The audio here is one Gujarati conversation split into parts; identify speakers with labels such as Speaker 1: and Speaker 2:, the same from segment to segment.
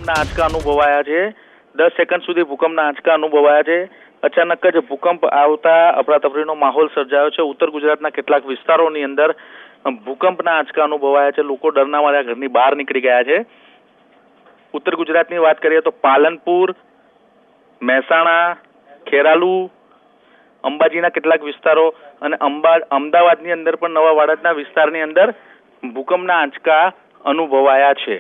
Speaker 1: ભૂકંપના આંચકા અનુભવાયા છે। 10 સેકન્ડ સુધી ભૂકંપના આંચકા અનુભવાયા છે। અચાનક જ ભૂકંપ આવતા અફરાતફરીનો માહોલ સર્જાયો છે। ઉત્તર ગુજરાતના કેટલાક વિસ્તારોની અંદર ભૂકંપના આંચકા અનુભવાયા છે। લોકો ડરના માર્યા ઘરની બહાર નીકળી ગયા છે। ઉત્તર ગુજરાતની વાત કરીએ તો પાલનપુર, મહેસાણા, ખેરાલુ, અંબાજીના કેટલાક વિસ્તારો અને અમદાવાદની અંદર પણ નવા વાડદના વિસ્તારની અંદર ભૂકંપના આંચકા અનુભવાયા છે।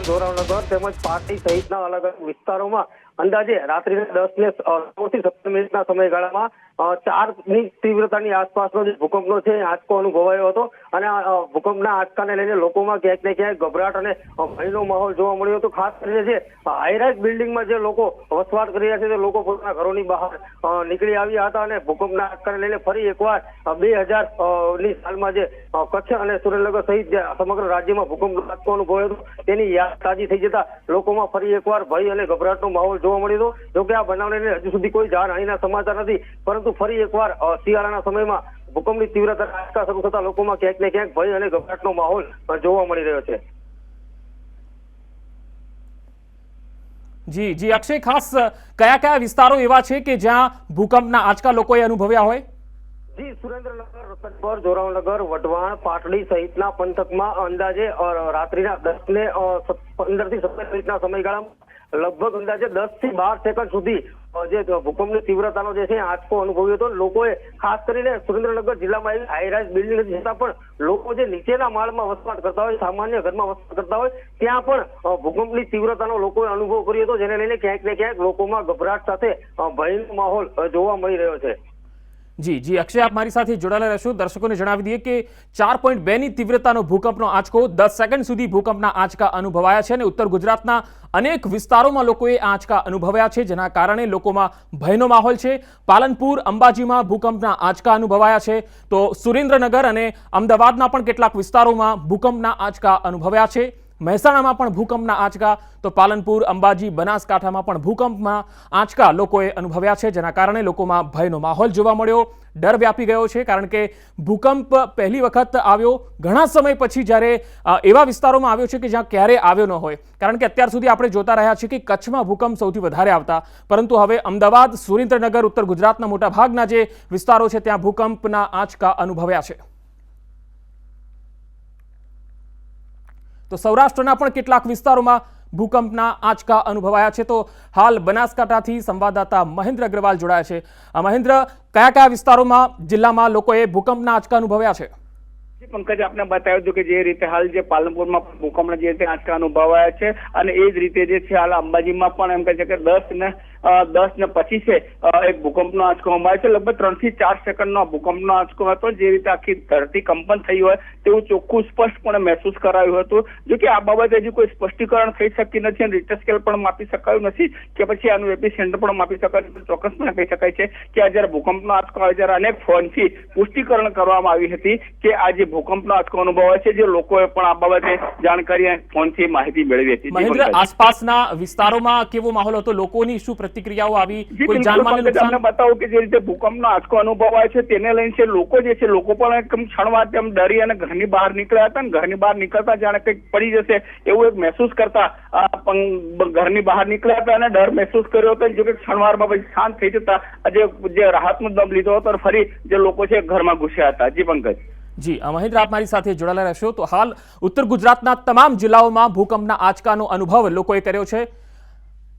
Speaker 2: જોરાવનગર તેમજ પાટડી સહિતના અલગ અલગ વિસ્તારોમાં અંદાજે રાત્રે 10 ને 17 મિનિટના સમયગાળામાં 4ની તીવ્રતાની આસપાસનો જે ભૂકંપનો છે આંચકો અનુભવાયો હતો અને ભૂકંપના આંચકાને લઈને લોકોમાં ક્યાંક ને ક્યાંક ગભરાટ અને ભયનો માહોલ જોવા મળ્યો હતો। ખાસ કરીને જે હાઈરાઇઝ બિલ્ડિંગમાં જે લોકો વસવાટ કરી રહ્યા છે તે લોકો પોતાના ઘરોની બહાર નીકળી આવ્યા હતા અને ભૂકંપના આંચકાને લઈને ફરી એકવાર 2000ની સાલમાં જે કચ્છ અને સુરેન્દ્રનગર સહિત જે સમગ્ર રાજ્યમાં ભૂકંપનો આંચકો અનુભવાયો હતો તેની યાદ તાજી થઈ જતા લોકોમાં ફરી એકવાર ભય અને ગભરાટનો માહોલ જોવા મળ્યો હતો। જોકે આ બનાવને લઈને હજુ સુધી કોઈ જાનહાનિના સમાચાર નથી, પરંતુ ફરી એકવાર શિયાળાના સમયમાં ભૂકંપની તીવ્રતા આંચકા શરૂ થતા લોકોમાં ક્યાંક ને ક્યાંક ભય અને ગભરાટનો માહોલ જોવા મળી રહ્યો છે।
Speaker 3: જી જી અક્ષય, ખાસ કયા કયા વિસ્તારો એવા છે કે જ્યાં ભૂકંપના આંચકા લોકોએ અનુભવ્યા હોય?
Speaker 2: જી, સુરેન્દ્રનગર, રતનપર, જોરાવનગર, વઢવાણ, પાટડી સહિતના પંથકમાં અંદાજે રાત્રિના 10 ને 15 થી 17 મિનિટના સમયગાળામાં લગભગ અંદાજે 10 થી 12 સેકન્ડ સુધી જે ભૂકંપની તીવ્રતાનો જે છે આંચકો અનુભવ્યો હતો। લોકોએ ખાસ કરીને સુરેન્દ્રનગર જિલ્લામાં એવી હાઈરાઇઝ બિલ્ડિંગ નથી છતાં પણ લોકો જે નીચેના માળમાં વસવાટ કરતા હોય, સામાન્ય ઘરમાં વસવાટ કરતા હોય, ત્યાં પણ ભૂકંપની તીવ્રતાનો લોકોએ અનુભવ કર્યો હતો, જેને લઈને ક્યાંક ને ક્યાંક લોકોમાં ગભરાટ સાથે ભયનો માહોલ જોવા મળી રહ્યો છે।
Speaker 3: જી જી અક્ષય, આપ મારી સાથે જોડાયેલા રહેશો। દર્શકોને જણાવી દઈએ કે 4.2ની તીવ્રતાનો ભૂકંપનો આંચકો 10 સેકન્ડ સુધી ભૂકંપના આંચકા અનુભવાયા છે અને ઉત્તર ગુજરાતના અનેક વિસ્તારોમાં લોકોએ આંચકા અનુભવ્યા છે, જેના કારણે લોકોમાં ભયનો માહોલ છે। પાલનપુર, અંબાજીમાં ભૂકંપના આંચકા અનુભવાયા છે, તો સુરેન્દ્રનગર અને અમદાવાદના પણ કેટલાક વિસ્તારોમાં ભૂકંપના આંચકા અનુભવ્યા છે। મહેસાણામાં પણ ભૂકંપના આંચકા, તો પાલનપુર, અંબાજી, બનાસકાંઠામાં પણ ભૂકંપના આંચકા લોકોએ અનુભવ્યા છે, જેના કારણે લોકોમાં ભયનો માહોલ જોવા મળ્યો, ડર વ્યાપી ગયો છે। કારણ કે ભૂકંપ પહેલી વખત આવ્યો ઘણા સમય પછી, જ્યારે એવા વિસ્તારોમાં આવ્યો છે કે જ્યાં ક્યારેય આવ્યો ન હોય। કારણ કે અત્યાર સુધી આપણે જોતા રહ્યા છીએ કે કચ્છમાં ભૂકંપ સૌથી વધારે આવતા, પરંતુ હવે અમદાવાદ, સુરેન્દ્રનગર, ઉત્તર ગુજરાતના મોટાભાગના જે વિસ્તારો છે ત્યાં ભૂકંપના આંચકા અનુભવ્યા છે। તો સૌરાષ્ટ્રના પણ કેટલાક વિસ્તારોમાં ભૂકંપના આંચકા અનુભવાયા છે। તો હાલ બનાસકાંઠાથી સંવાદદાતા મહેન્દ્ર અગ્રવાલ જોડાયા છે। મહેન્દ્ર, કયા કયા વિસ્તારોમાં, જિલ્લામાં લોકોએ ભૂકંપના આંચકા અનુભવ્યા છે?
Speaker 4: પંકજ, આપને બતાવ્યું હતું કે જે રીતે હાલ જે પાલનપુરમાં ભૂકંપના જે રીતે આંચકા અનુભવાયા છે અને એ જ રીતે જે છે હાલ અંબાજીમાં પણ એમ કહે છે કે 10 ને 25 એક ભૂકંપનો આંચકો અનુભવાયો છે। લગભગ 3 થી 4 સેકન્ડનો ભૂકંપનો આંચકો હતો, જે રીતે આખી ધરતી કંપન થઈ હોય તેવું ચોખ્ખું સ્પષ્ટપણે મહેસૂસ કરાયું હતું। જો કે આ બાબતે હજી કોઈ સ્પષ્ટીકરણ થઈ શકી નથી અને રિક્ટર સ્કેલ પણ માપી શકાયું નથી કે પછી આનું એપિસેન્ટર પણ માપી શકાયું। ચોક્કસપણે કહી શકાય છે કે આ જયારે ભૂકંપનો આંચકો આવે ત્યારે અનેક ફોનથી પુષ્ટિકરણ કરવામાં આવી હતી કે આ જે ભૂકંપનો આંચકો અનુભવાય છે, જે લોકોએ પણ આ બાબતે જાણકારી ફોનથી માહિતી મેળવી હતી।
Speaker 3: મહેન્દ્ર, આસપાસના વિસ્તારોમાં કેવો માહોલ હતો? લોકોની શું પ્રતિક્રિયાઓ આવી? કોઈ જાનમાલને નુકસાન?
Speaker 4: તમને બતાવું કે જે રીતે ભૂકંપનો આંચકો અનુભવાય છે તેને લઈને લોકો જે છે લોકો પણ એકદમ ક્ષણવાર તેમ ડરી અને ઘરની બહાર નીકળ્યા હતા અને ઘરની બહાર નીકળતા જાણે કંઈક પડી જશે એવું એક મહેસૂસ કરતા ઘરની બહાર નીકળ્યા હતા અને ડર મહેસૂસ કર્યો હતો। જો કે ક્ષણવારમાં પછી શાંત થઈ જતા જે રાહતનો દમ લીધો હતો અને ફરી જે લોકો છે ઘરમાં ઘૂસ્યા હતા। જી પંકજ।
Speaker 3: જી મહેન્દ્ર, આપ મારી સાથે જોડાયેલા રહેશો। તો હાલ ઉત્તર ગુજરાતના તમામ જિલ્લાઓમાં ભૂકંપના આંચકાનો અનુભવ લોકોએ કર્યો છે।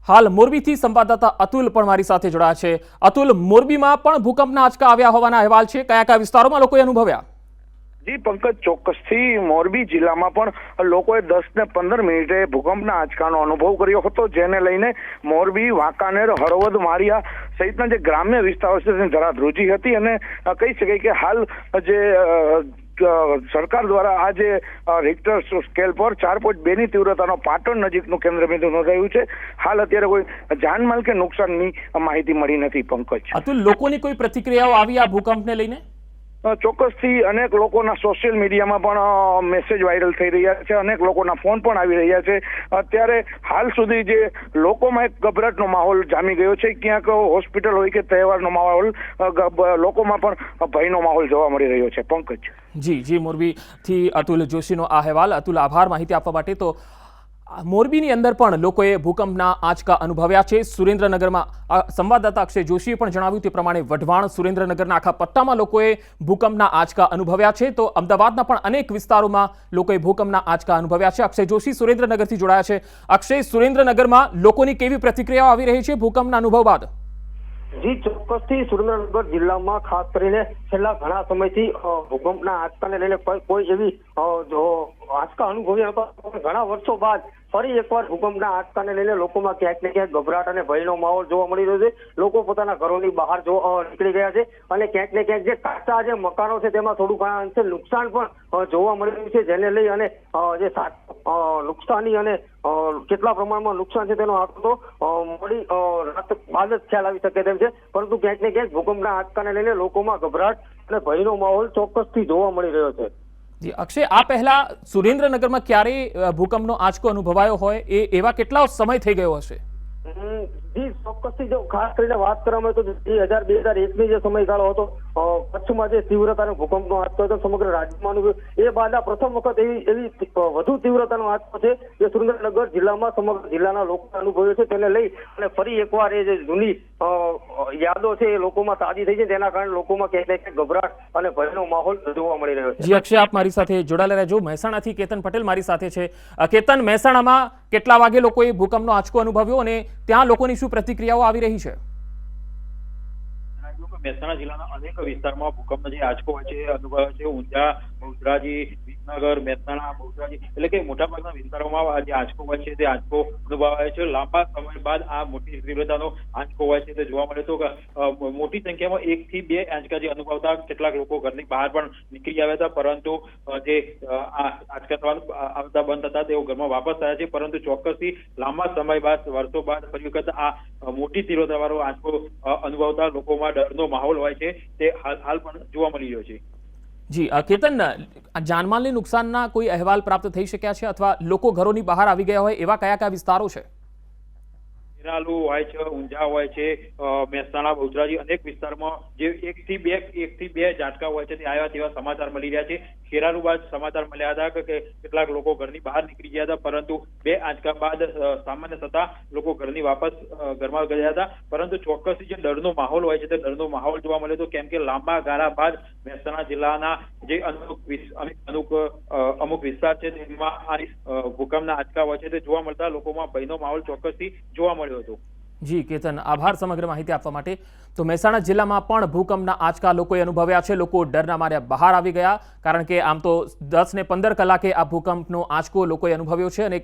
Speaker 3: હાલ મોરબીથી સંવાદદાતા અતુલ પણ મારી સાથે જોડાયા છે। અતુલ, મોરબીમાં પણ ભૂકંપના આંચકા આવ્યા હોવાના અહેવાલ છે, કયા કયા વિસ્તારોમાં લોકોએ અનુભવ્યા?
Speaker 5: જી પંકજ, ચોક્કસથી મોરબી જિલ્લામાં પણ લોકોએ 10 ને 15 મિનિટે ભૂકંપના આંચકાનો અનુભવ કર્યો હતો, જેને લઈને મોરબી, વાંકાનેર, હળવદ, માળિયા સહિતના જે ગ્રામ્ય વિસ્તારો છે તેની ધરા ધ્રુજી હતી અને કહી શકાય કે હાલ જે સરકાર દ્વારા આજે રિક્ટર સ્કેલ પર 4.2 તીવ્રતાનો પાટણ નજીકનું કેન્દ્રબિંદુ નોંધાયું છે. હાલ અત્યારે કોઈ જાનમાલ કે નુકસાનની માહિતી મળી નથી. પંકજ,
Speaker 3: અતુલ, લોકોની કોઈ પ્રતિક્રિયાઓ આવી આ ભૂકંપને લઈને?
Speaker 5: ચોક્કસથી અનેક લોકોના સોશિયલ મીડિયામાં પણ મેસેજ વાયરલ થઈ રહ્યા છે, અનેક લોકોના ફોન પણ આવી રહ્યા છે. અત્યારે હાલ સુધી જે લોકોમાં એક ગભરાટનો માહોલ જામી ગયો છે. ક્યાંક હોસ્પિટલ હોય કે તહેવારનો માહોલ, લોકોમાં પણ ભયનો માહોલ જોવા મળી રહ્યો છે. પંકજ,
Speaker 3: જી, મોરબીથી અતુલ જોશીનો આ અહેવાલ. અતુલ, આભાર માહિતી આપવા માટે. તો મોરબીની અંદર પણ લોકોએ ભૂકંપના આંચકા અનુભવ્યા છે. સુરેન્દ્રનગરમાં સંવાદદાતા અક્ષય જોશીએ પણ જણાવ્યું તે પ્રમાણે વઢવાણ, સુરેન્દ્રનગરના આખા પટ્ટામાં લોકોએ ભૂકંપના આંચકા અનુભવ્યા છે. તો અમદાવાદના પણ અનેક વિસ્તારોમાં લોકોએ ભૂકંપના આંચકા અનુભવ્યા છે. અક્ષય જોશી સુરેન્દ્રનગરથી જોડાયા છે. અક્ષય, સુરેન્દ્રનગરમાં લોકોની કેવી પ્રતિક્રિયાઓ આવી રહી છે ભૂકંપના અનુભવ બાદ?
Speaker 2: જી, ચોક્કસથી સુરેન્દ્રનગર જિલ્લામાં ખાસ કરીને છેલ્લા ઘણા સમયથી ભૂકંપના આંચકાને લઈને કોઈ એવી આંચકા અનુભવ્યા હતા. ઘણા વર્ષો બાદ ફરી એકવાર ભૂકંપના આંચકાને લઈને લોકોમાં ક્યાંક ને ક્યાંક ગભરાટ અને ભયનો માહોલ જોવા મળી રહ્યો છે. લોકો પોતાના ઘરોની બહાર નીકળી ગયા છે અને ક્યાંક ને ક્યાંક જે કાચા જે મકાનો છે તેમાં થોડું ઘણા અંશે નુકસાન પણ જોવા મળી રહ્યું છે, જેને લઈ અને જે નુકસાની અને કેટલા પ્રમાણમાં નુકસાન છે તેનો આંકડો મોડી રાત બાદ જ ખ્યાલ આવી શકે તેમ છે. પરંતુ ક્યાંક ને ક્યાંક ભૂકંપના આંચકાને લઈને લોકોમાં ગભરાટ અને ભયનો માહોલ ચોક્કસથી જોવા મળી રહ્યો છે.
Speaker 3: જી અક્ષય, આ પહેલા સુરેન્દ્રનગરમાં ક્યારે ભૂકંપનો આંચકો અનુભવાયો હોય એવા કેટલા સમય થઈ ગયો હશે?
Speaker 2: જી, ચોક્કસથી જો ખાસ કરીને વાત કરવામાં તો 2001ની જે સમયગાળો હતો, કચ્છમાં જે તીવ્રતાનો ભૂકંપનો આંચકો હતો સમગ્ર રાજ્યમાં અનુભવ્યો. એ બાદ આ પ્રથમ વખત એવી વધુ તીવ્રતાનો આંચકો છે જે સુરેન્દ્રનગર જિલ્લામાં સમગ્ર જિલ્લાના લોકો અનુભવ્યો છે. તેને લઈ અને ફરી એકવાર એ જે જૂની યાદો છે એ લોકોમાં તાજી થઈ છે. તેના કારણે લોકોમાં ક્યાંક ને ક્યાંક ગભરાટ અને ભયનો માહોલ જોવા મળી રહ્યો છે.
Speaker 3: જી અક્ષય, આપ મારી સાથે જોડાયેલા રહેજો. મહેસાણાથી કેતન પટેલ મારી સાથે છે. કેતન, મહેસાણામાં કેટલા વાગે લોકોએ ભૂકંપનો આંચકો અનુભવ્યો અને ત્યાં લોકોની શું પ્રતિક્રિયાઓ આવી રહી છે?
Speaker 6: મહેસાણા જિલ્લાના અનેક વિસ્તારમાં ભૂકંપનો જે આંચકો હોય છે અનુભવાય છે. ઊંઝા, બહુચરાજી, વિસનગર, મહેસાણા, બહુચરાજી એટલે કે મોટાભાગના વિસ્તારોમાં જે આંચકો હોય છે તે આંચકો અનુભવાય છે. લાંબા સમય બાદ આ મોટી તીવ્રતાનો આંચકો હોય છે તે જોવા મળે તો મોટી સંખ્યામાં 1 થી 2 આંચકા જે અનુભવતા કેટલાક લોકો ઘરની બહાર પણ નીકળી આવ્યા હતા, પરંતુ જે આંચકા આવતા બંધ હતા તેઓ ઘરમાં વાપસ આવ્યા છે. પરંતુ ચોક્કસથી લાંબા સમય બાદ, વર્ષો બાદ ફરી વખત આ મોટી તીવ્રતાવાળો આંચકો અનુભવતા લોકોમાં ડરનો માહોલ હોય છે તે હાલ પણ જોવા મળી રહ્યો છે.
Speaker 3: જી કેતન, જાનમાલની નુકસાનના કોઈ અહેવાલ પ્રાપ્ત થઈ શક્યા છે અથવા લોકો ઘરોની બહાર આવી ગયા હોય એવા કયા કયા વિસ્તારો છે?
Speaker 6: ખેરાલુ હોય છે, ઊંઝા હોય છે, મહેસાણા, બહુચરાજી અનેક વિસ્તારમાં જે 1 થી 2 ઝાટકા હોય છે તે આવ્યા તેવા સમાચાર મળી રહ્યા છે. ખેરાલુ બાદ સમાચાર મળ્યા હતા કે કેટલાક લોકો ઘરની બહાર નીકળી ગયા હતા, પરંતુ 2 આંચકા બાદ સામાન્ય થતા લોકો ઘરમાં ગયા હતા. પરંતુ ચોક્કસ જે ડરનો માહોલ હોય છે તે ડરનો માહોલ જોવા મળ્યો હતો, કેમ કે લાંબા ગાળા બાદ મહેસાણા જિલ્લાના જે અમુક વિસ્તાર છે તેમાં આ ભૂકંપના આંચકા હોય છે તે જોવા મળતા લોકોમાં ભયનો માહોલ ચોક્કસથી જોવા મળ્યો.
Speaker 3: જી કેતન, આભાર સમગ્ર માહિતી આપવા માટે. તો મહેસાણા જિલ્લામાં પણ ભૂકંપના આંચકા લોકોએ અનુભવ્યા છે. લોકો ડરના માર્યા બહાર આવી ગયા, કારણ કે આમ તો 10 ને 15 કલાકે આ ભૂકંપનો આંચકો લોકોએ અનુભવ્યો છે અને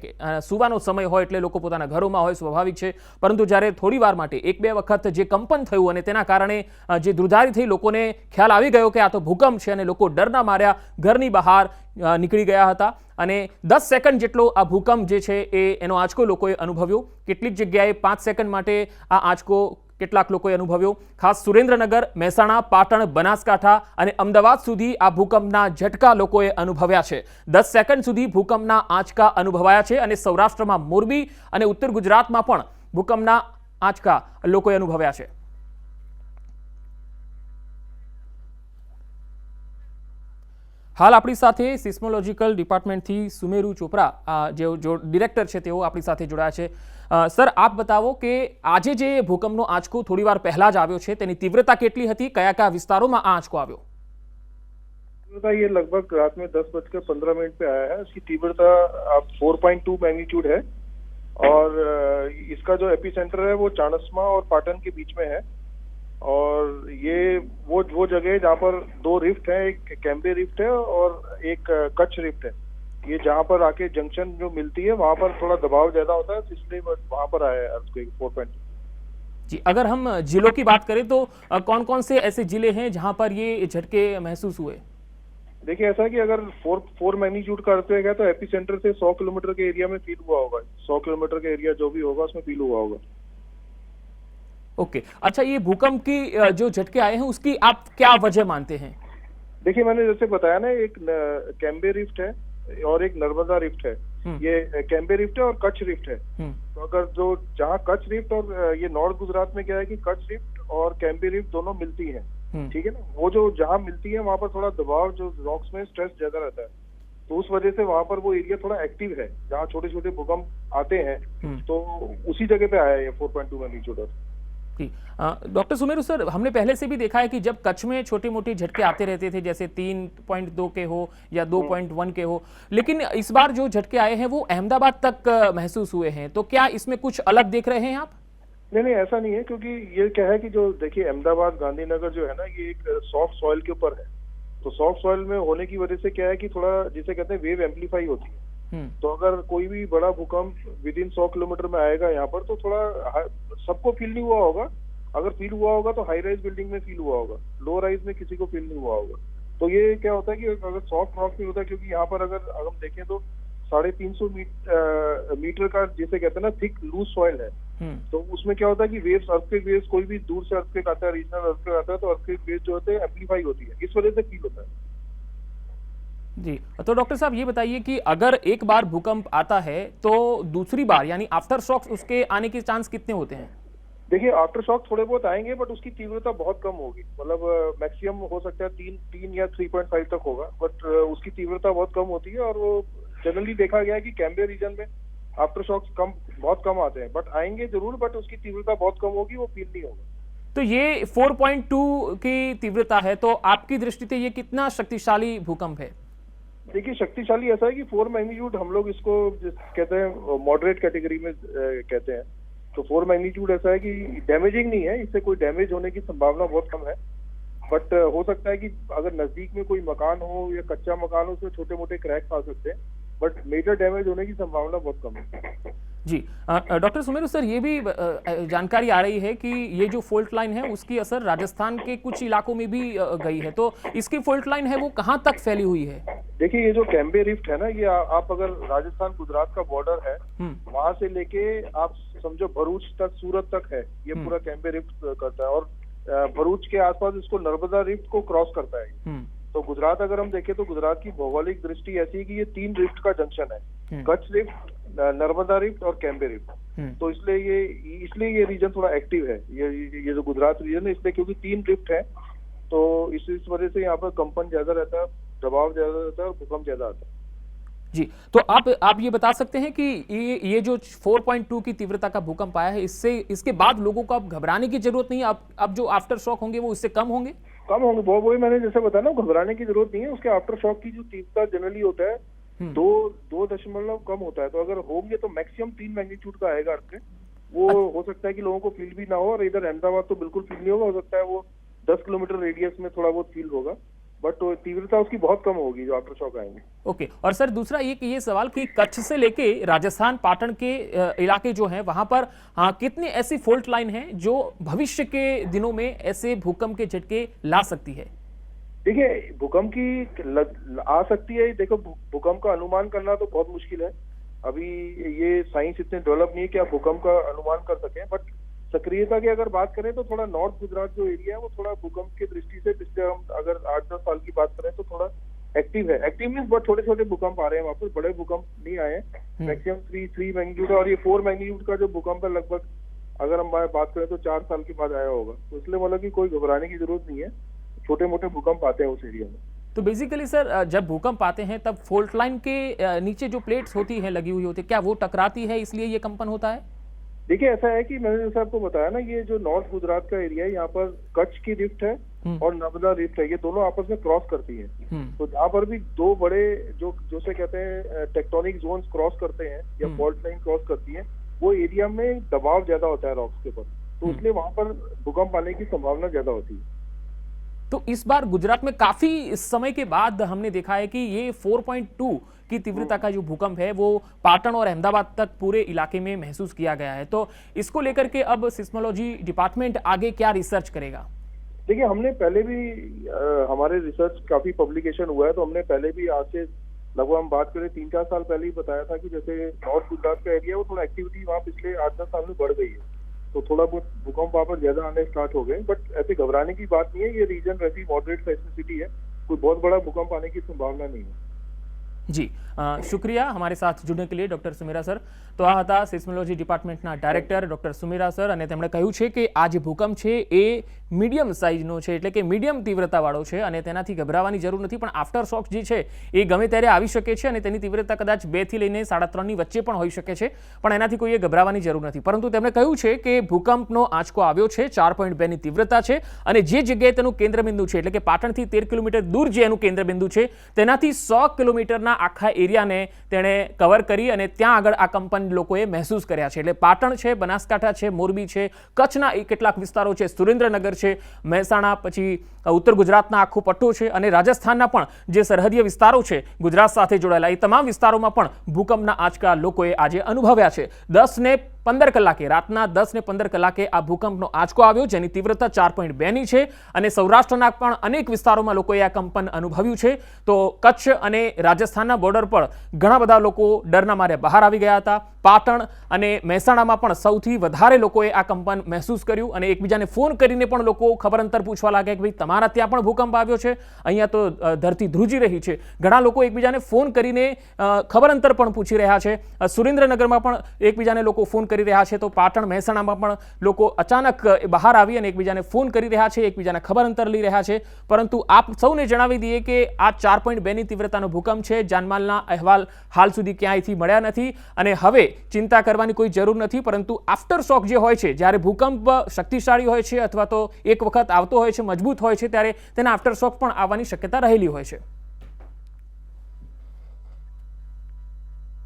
Speaker 3: સુવાનો સમય હોય એટલે લોકો પોતાના ઘરોમાં હોય, સ્વાભાવિક છે. પરંતુ જ્યારે થોડી વાર માટે 1-2 વખત જે કંપન થયું અને તેના કારણે જે ધ્રુજારી થઈ, લોકોને ખ્યાલ આવી ગયો કે આ તો ભૂકંપ છે અને લોકો ડરના માર્યા ઘરની બહાર નીકળી ગયા હતા. અને 10 સેકન્ડ જેટલો આ ભૂકંપ જે છે એનો આંચકો લોકોએ અનુભવ્યો. કેટલીક જગ્યાએ 5 સેકન્ડ માટે આ આંચકો કેટલાક લોકોએ અનુભવ્યો. ખાસ સુરેન્દ્રનગર, મહેસાણા, પાટણ, બનાસકાંઠા અને અમદાવાદ સુધી આ ભૂકંપના ઝટકા લોકોએ અનુભવ્યા છે. 10 સેકન્ડ સુધી ભૂકંપના આંચકા અનુભવાયા છે અને સૌરાષ્ટ્રમાં મોરબી અને ઉત્તર ગુજરાતમાં પણ ભૂકંપના આંચકા લોકોએ અનુભવ્યા છે. હાલ આપણી સાથે સિસ્મોલોજીકલ ડિપાર્ટમેન્ટથી સુમેરુ ચોપરા જે ડિરેક્ટર છે તેઓ આપણી સાથે જોડાયા છે. સર, આપ બતાવો કે આજે જે ભૂકંપનો આંચકો થોડી વાર પહેલા જ આવ્યો છે તેની તીવ્રતા કેટલી હતી, કયા કયા વિસ્તારોમાં આ આંચકો આવ્યો?
Speaker 7: ये लगभग रात में 10:15 पे आया है. इसकी तीव्रता 4.2 मैग्नीट्यूड है और इसका जो एपिसेंटर है वो चाणस्मा और पाटन के बीच में है. और ये वो जगह है जहाँ पर 2 रिफ्ट है, एक कैम्ब्रे रिफ्ट है और एक कच्छ रिफ्ट है. ये जहाँ पर आके जंक्शन जो मिलती है वहाँ पर थोड़ा दबाव ज्यादा होता है, इसलिए वहाँ पर आया है अर्थक्वेक 4.2.
Speaker 3: जी, अगर हम जिलों की बात करें तो कौन कौन से ऐसे जिले हैं जहाँ पर ये झटके महसूस हुए?
Speaker 7: देखिए ऐसा है कि अगर 4 मैग्नीट्यूड का अर्थक्वेक है तो एपी सेंटर से 100 किलोमीटर के एरिया में फील हुआ होगा। 100 किलोमीटर का एरिया जो भी होगा उसमें फील हुआ होगा।
Speaker 3: ओके, अच्छा, ये भूकंप की जो झटके आए हैं उसकी आप क्या वजह मानते हैं?
Speaker 7: देखिए मैंने जैसे बताया ना, एक कैम्बे रिफ्ट है और एक नर्मदा रिफ्ट है। ये कैम्बे रिफ्ट है और कच्छ रिफ्ट है। तो अगर जो जहाँ कच्छ रिफ्ट और ये नॉर्थ गुजरात में क्या है कि कच्छ रिफ्ट और कैम्बे रिफ्ट दोनों मिलती हैं, ठीक है ना। वो जो जहाँ मिलती है वहां पर थोड़ा दबाव, जो रॉक्स में स्ट्रेस ज्यादा रहता है, तो उस वजह से वहां पर वो एरिया थोड़ा एक्टिव है। जहाँ छोटे छोटे भूकंप आते हैं तो उसी जगह पे आया है ये 4.2 मैग्नीट्यूड।
Speaker 3: जी, डॉक्टर सुमेरु सर, हमने पहले से भी देखा है कि जब कच्छ में छोटे मोटे झटके आते रहते थे, जैसे 3.2 के हो या 2.1 के हो, लेकिन इस बार जो झटके आए हैं वो अहमदाबाद तक महसूस हुए हैं। तो क्या इसमें कुछ अलग देख रहे हैं आप?
Speaker 7: नहीं, ऐसा नहीं है, क्योंकि ये क्या है कि जो देखिए अहमदाबाद गांधीनगर जो है ना, ये एक सॉफ्ट सॉइल के ऊपर है। तो सॉफ्ट सॉइल में होने की वजह से क्या है कि थोड़ा जिसे कहते हैं वेव एम्पलीफाई होती है। तो अगर कोई भी बड़ा भूकंप विद इन 100 किलोमीटर में आएगा यहाँ पर, तो थोड़ा सबको फील नहीं हुआ होगा। अगर फील हुआ होगा तो हाई राइज बिल्डिंग में फील हुआ होगा, लो राइज में किसी को फील नहीं हुआ होगा। तो ये क्या होता है कि अगर सॉफ्ट रॉक में होता है, क्योंकि यहाँ पर अगर हम देखें तो 350 मीटर का जिसे कहते हैं ना थिक लूज सॉइल है। तो उसमें क्या होता है कि वेव्स, अर्थक्वेक वेव्स, कोई भी दूर से अर्थक्वेक आता है, रीजनल अर्थक्वेक आता है, तो अर्थक्वेक वेव्स जो होते हैं एम्पलीफाई होती है, इस वजह से फील होता है।
Speaker 3: जी, तो डॉक्टर साहब ये बताइए कि अगर एक बार भूकंप आता है तो दूसरी बार यानी आफ्टर शॉक्स उसके आने के चांस कितने होते हैं?
Speaker 7: देखिए आफ्टर शॉक थोड़े बहुत आएंगे, बट उसकी तीव्रता बहुत कम होगी। मतलब मैक्सिमम हो सकता है 3 या 3.5 तक होगा, बट उसकी तीव्रता बहुत कम होती है। और वो जनरली देखा गया है कि कैम्बे रीजन में आफ्टर शॉक्स बहुत कम आते हैं, बट आएंगे जरूर, बट उसकी तीव्रता बहुत कम होगी, वो फील नहीं होगा।
Speaker 3: तो ये 4.2 की तीव्रता है, तो आपकी दृष्टि से ये कितना शक्तिशाली भूकंप है?
Speaker 7: देखिए शक्तिशाली ऐसा है कि 4 मैग्नीट्यूड हम लोग इसको कहते हैं मॉडरेट कैटेगरी में कहते हैं। तो 4 मैग्नीट्यूड ऐसा है कि डैमेजिंग नहीं है, इससे कोई डैमेज होने की संभावना बहुत कम है। बट हो सकता है कि अगर नजदीक में कोई मकान हो या कच्चा मकान हो, उसमें छोटे मोटे क्रैक्स आ सकते हैं, बट मेजर डैमेज होने की संभावना बहुत कम है।
Speaker 3: जी, डॉक्टर सुमेरु सर, ये भी जानकारी आ रही है कि ये जो फॉल्ट लाइन है उसकी असर राजस्थान के कुछ इलाकों में भी गई है। तो इसकी फॉल्ट लाइन है वो कहाँ तक फैली हुई है?
Speaker 7: देखिए ये जो कैम्बे रिफ्ट है ना, ये आप अगर राजस्थान गुजरात का बॉर्डर है, वहां से लेके आप समझो भरूच तक, सूरत तक है, ये पूरा कैम्बे रिफ्ट करता है। और भरूच के आसपास इसको नर्मदा रिफ्ट को क्रॉस करता है। तो गुजरात अगर हम देखें तो गुजरात की भौगोलिक दृष्टि ऐसी है कि ये 3 रिफ्ट का जंक्शन है, कच्छ रिफ्ट, नर्मदा रिफ्ट और कैम्बे रिफ्ट। तो इसलिए ये रीजन थोड़ा एक्टिव है, ये जो गुजरात रीजन है, इसलिए क्योंकि 3 रिफ्ट है, तो इस वजह से यहाँ पर कंपन ज्यादा रहता है, दबाव ज्यादा रहता है और भूकंप ज्यादा आता है।
Speaker 3: जी, तो आप ये बता सकते हैं कि ये जो 4.2 की तीव्रता का भूकंप आया है, इसके बाद लोगों को अब घबराने की जरूरत नहीं है? अब जो आफ्टर शॉक होंगे वो इससे कम होंगे?
Speaker 7: वही मैंने जैसे बताया ना, घबराने की जरूरत नहीं है। उसके आफ्टर शॉक की जो तीव्रता जनरली होता है 2.0 कम होता है। तो अगर होंगे तो मैक्सिमम 3 मैग्नीट्यूड का आएगा आपके। वो हो सकता है कि लोगों को फील भी ना हो, और इधर अहमदाबाद तो बिल्कुल फील नहीं होगा। हो सकता है वो 10 किलोमीटर रेडियस में थोड़ा बहुत फील होगा, बट तीव्रता उसकी बहुत कम होगी जो आफ्टर शॉक आएंगे।
Speaker 3: ओके, और सर दूसरा ये सवाल कि कच्छ से लेके राजस्थान पाटन के इलाके जो हैं वहां पर कितनी ऐसी फॉल्ट लाइन है जो भविष्य के दिनों में ऐसे भूकंप के झटके ला सकती है?
Speaker 7: देखिए भूकंप की आ सकती है। देखो भूकंप का अनुमान करना तो बहुत मुश्किल है, अभी ये साइंस इतने डेवलप नहीं है कि आप भूकंप का अनुमान कर सकें। बट सक्रियता की अगर बात करें तो थोड़ा नॉर्थ गुजरात जो एरिया है वो थोड़ा भूकंप की दृष्टि से पिछले हम अगर 8-10 साल की बात करें तो थोड़ा एक्टिव है। एक्टिव मीन्स बहुत छोटे छोटे भूकंप आ रहे हैं वहाँ पर, बड़े भूकंप नहीं आए हैं। मैक्सिमम 3 मैग्नीट्यूड और ये 4 मैग्नीट्यूड का जो भूकंप है लगभग अगर हम बात करें तो 4 साल के बाद आया होगा। तो इसलिए मतलब कि कोई घबराने की जरूरत नहीं है, छोटे मोटे भूकंप आते हैं उस एरिया में।
Speaker 3: तो बेसिकली सर जब भूकंप आते हैं तब फॉल्ट लाइन के नीचे जो प्लेट्स होती है लगी हुई होती है, क्या वो टकराती है इसलिए ये कंपन होता है?
Speaker 7: देखिए ऐसा है कि मैंने जैसे आपको बताया ना, ये जो नॉर्थ गुजरात का एरिया है यहाँ पर कच्छ की रिफ्ट है और नर्मदा रिफ्ट है, ये दोनों आपस में क्रॉस करती है। तो जहाँ पर भी 2 बड़े जो से कहते हैं टेक्टोनिक जोन्स क्रॉस करते हैं या फॉल्ट लाइन क्रॉस करती है, वो एरिया में दबाव ज्यादा होता है रॉक्स के ऊपर, तो इसलिए वहां पर भूकंप आने की संभावना ज्यादा होती है।
Speaker 3: तो इस बार गुजरात में काफी समय के बाद हमने देखा है कि ये 4.2 की तीव्रता का जो भूकंप है वो पाटन और अहमदाबाद तक पूरे इलाके में महसूस किया गया है। तो इसको लेकर के अब सिस्मोलॉजी डिपार्टमेंट आगे क्या रिसर्च करेगा?
Speaker 7: देखिए, हमने पहले भी हमारे रिसर्च काफी पब्लिकेशन हुआ है, तो हमने पहले भी आज से लगभग हम बात करें 3-4 साल पहले ही बताया था कि जैसे नॉर्थ गुजरात का एरिया, वो थोड़ा एक्टिविटी वहाँ पिछले 8-10 साल में बढ़ गई है, तो थोड़ा बहुत भूकंप वहाँ पर ज्यादा आने स्टार्ट हो गए। बट ऐसे घबराने की बात नहीं है, ये रीजन वैसी मॉडरेट सेismicity है, कोई बहुत बड़ा भूकंप आने की संभावना नहीं है।
Speaker 3: જી શુક્રિયા અમારી સાથ जुड़ने के लिए ડોક્ટર સુમેરા સર। તો આ હતા સિસ્મોલોજી ડિપાર્ટમેન્ટના ડાયરેક્ટર ડોક્ટર સુમેરા સર, અને તેમણે કહ્યું છે કે આ જે ભૂકંપ છે એ મીડિયમ સાઇઝનો છે, એટલે કે મીડિયમ તીવ્રતાવાળો છે અને તેનાથી ગભરાવાની જરૂર નથી, પણ આફ્ટર શોક જે છે એ ગમે ત્યારે આવી શકે છે અને તેની તીવ્રતા કદાચ 2 થી લઈને 3.5 ની વચ્ચે પણ હોઈ શકે છે, પણ એનાથી કોઈએ ગભરાવાની જરૂર નથી। પરંતુ તેમણે કહ્યું છે કે ભૂકંપનો આંચકો આવ્યો છે, 4.2 ની તીવ્રતા છે અને જે જગ્યાએ તેનું કેન્દ્રબિંદુ છે, એટલે કે પાટણથી 13 કિલોમીટર દૂર જે એનું કેન્દ્રબિંદુ છે તેનાથી 100 કિલોમીટરના આખા એરિયાને તેણે કવર કરી અને ત્યાં આગળ આ કંપન લોકોએ મહેસૂસ કર્યા છે। એટલે પાટણ છે, બનાસકાંઠા છે, મોરબી છે, કચ્છના કેટલાક વિસ્તારો છે, સુરેન્દ્રનગર છે, મહેસાણા, પછી ઉત્તર ગુજરાતના આખો પટ્ટો છે અને રાજસ્થાનના પણ જે સરહદીય વિસ્તારો છે ગુજરાત સાથે જોડાયેલા, એ તમામ વિસ્તારોમાં પણ ભૂકંપના આંચકા લોકોએ આજે અનુભવ્યા છે। 10 ને 15 કલાકે, રાતના 10 ને 15 કલાકે આ ભૂકંપનો આંચકો આવ્યો, જેની તીવ્રતા 4.2 ની છે અને સૌરાષ્ટ્રના પણ અનેક વિસ્તારોમાં લોકોએ આ કંપન અનુભવ્યું છે। તો કચ્છ અને રાજસ્થાનના બોર્ડર પર ઘણા બધા લોકો ડરના મારે બહાર આવી ગયા હતા। પાટણ અને મહેસાણામાં પણ સૌથી વધારે લોકોએ આ કંપન મહેસૂસ કર્યું અને એકબીજાને ફોન કરીને પણ લોકો ખબર અંતર પૂછવા લાગ્યા કે ભાઈ તમારા ત્યાં પણ ભૂકંપ આવ્યો છે, અહીંયા તો ધરતી ધ્રુજી રહી છે। ઘણા લોકો એકબીજાને ફોન કરીને ખબર અંતર પણ પૂછી રહ્યા છે। સુરેન્દ્રનગરમાં પણ એકબીજાને લોકો ફોન કરી રહ્યા છે, તો પાટણ મહેસાણામાં પણ લોકો અચાનક બહાર આવી અને એકબીજાને ફોન કરી રહ્યા છે, એકબીજાને ખબર અંતર લઈ રહ્યા છે। પરંતુ આપ સૌને જણાવી દઈએ કે આ 4.2 ની તીવ્રતાનો ભૂકંપ છે, જાનમાલના અહેવાલ હાલ સુધી ક્યાંયથી મળ્યા નથી અને હવે ચિંતા કરવાની કોઈ જરૂર નથી। પરંતુ આફ્ટર શોક જે હોય છે, જ્યારે ભૂકંપ શક્તિશાળી હોય છે અથવા તો એક વખત આવતો હોય છે, મજબૂત હોય છે, ત્યારે તેના આફ્ટર શોક પણ આવવાની શક્યતા રહેલી હોય છે।